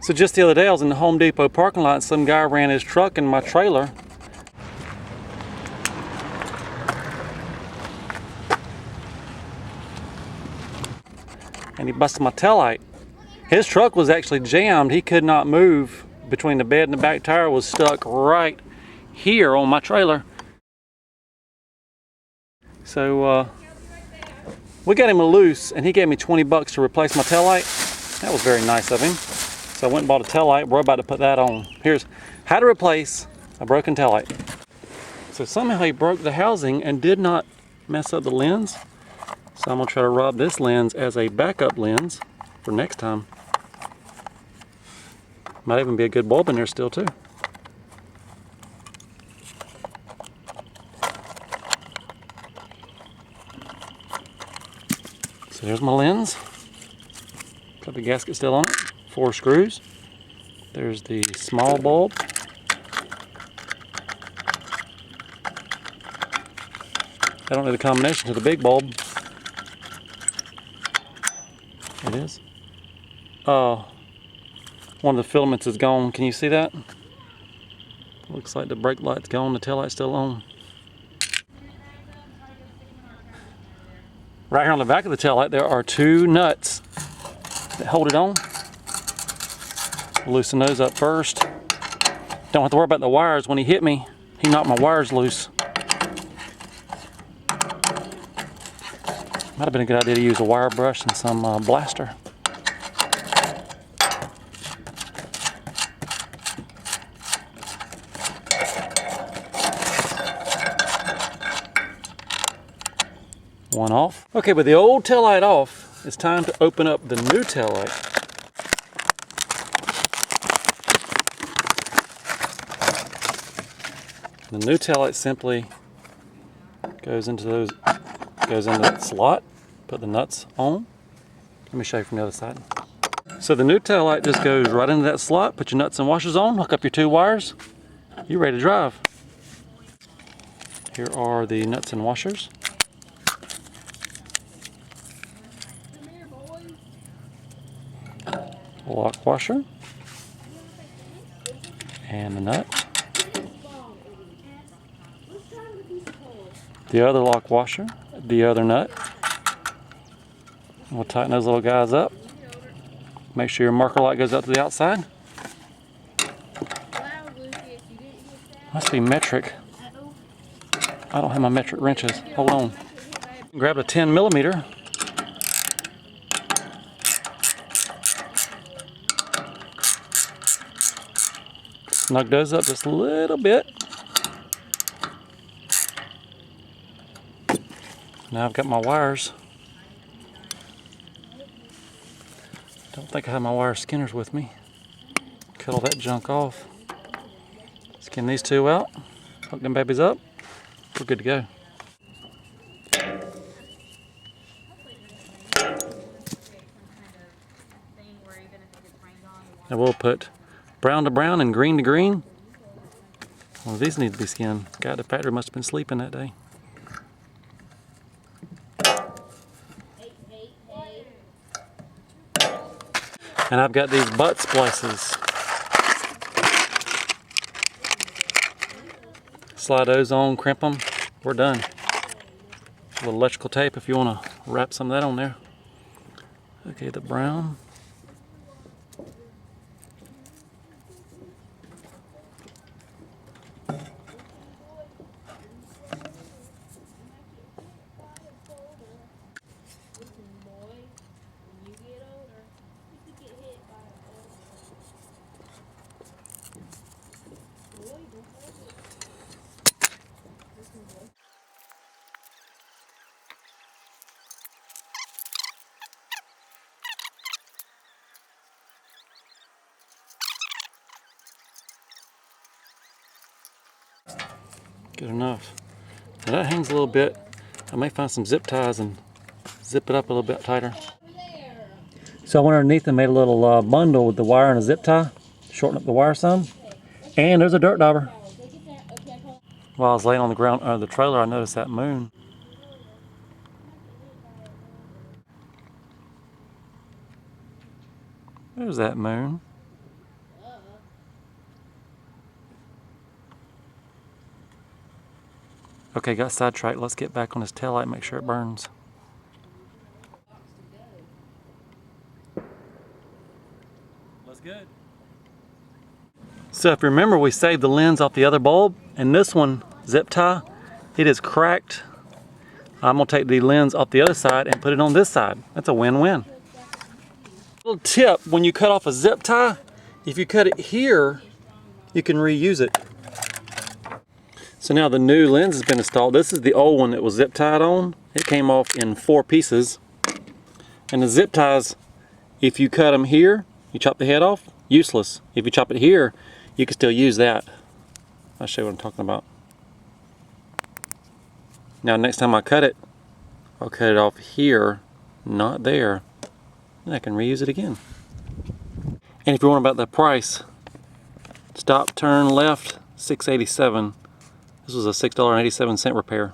So just the other day I was in the Home Depot parking lot and some guy ran his truck in my trailer. And he busted my taillight. His truck was actually jammed. He could not move between the bed and the back tire, was stuck right here on my trailer. So we got him loose and he gave me 20 bucks to replace my taillight. That was very nice of him. So I went and bought a taillight. We're about to put that on. Here's how to replace a broken taillight. So somehow he broke the housing and did not mess up the lens. So I'm gonna try to rob this lens as a backup lens for next time. Might even be a good bulb in there still too. So here's my lens. Got the gasket still on it. 4 screws. There's the small bulb. I don't know the combination to the big bulb. It is. Oh, one of the filaments is gone. Can you see that? Looks like the brake light's gone, the tail light's still on. Right here on the back of the tail light, there are 2 nuts that hold it on. Loosen those up first. Don't have to worry about the wires. When he hit me, he knocked my wires loose. Might have been a good idea to use a wire brush and some blaster. One off. Okay, with the old taillight off, it's time to open up the new taillight. The new taillight simply goes into that slot. Put the nuts on. Let me show you from the other side. So the new taillight just goes right into that slot. Put your nuts and washers on. Hook up your 2 wires. You're ready to drive. Here are the nuts and washers. Lock washer and the nut. The other lock washer, the other nut. We'll tighten those little guys up. Make sure your marker light goes out to the outside. Must be metric. I don't have my metric wrenches. Hold on. Grab a 10mm. Snug those up just a little bit. Now I've got my wires. Don't think I have my wire skinners with me. Cut all that junk off. Skin these 2 out. Hook them babies up. We're good to go. Now we'll put brown to brown and green to green. One of these need to be skinned. Guy at the factory must have been sleeping that day. And I've got these butt splices. Slide those on, crimp them. We're done. A little electrical tape if you want to wrap some of that on there. Okay, the brown. Good enough. Now that hangs a little bit. I may find some zip ties and zip it up a little bit tighter. So I went underneath and made a little bundle with the wire and a zip tie. Shorten up the wire some. And there's a dirt dauber. While I was laying on the ground under the trailer, I noticed that moon. There's that moon. Okay, got sidetracked. Let's get back on his taillight and make sure it burns. Looks good. So if you remember, we saved the lens off the other bulb, and this one, zip tie, it is cracked. I'm gonna take the lens off the other side and put it on this side. That's a win-win. Little tip, when you cut off a zip tie, if you cut it here, you can reuse it. So now the new lens has been installed. This is the old one that was zip tied on. It came off in 4 pieces. And the zip ties, if you cut them here, you chop the head off, useless. If you chop it here, you can still use that. I'll show you what I'm talking about. Now next time I cut it, I'll cut it off here, not there, and I can reuse it again. And if you're wondering about the price, stop, turn left, $6.87. This was a $6.87 repair.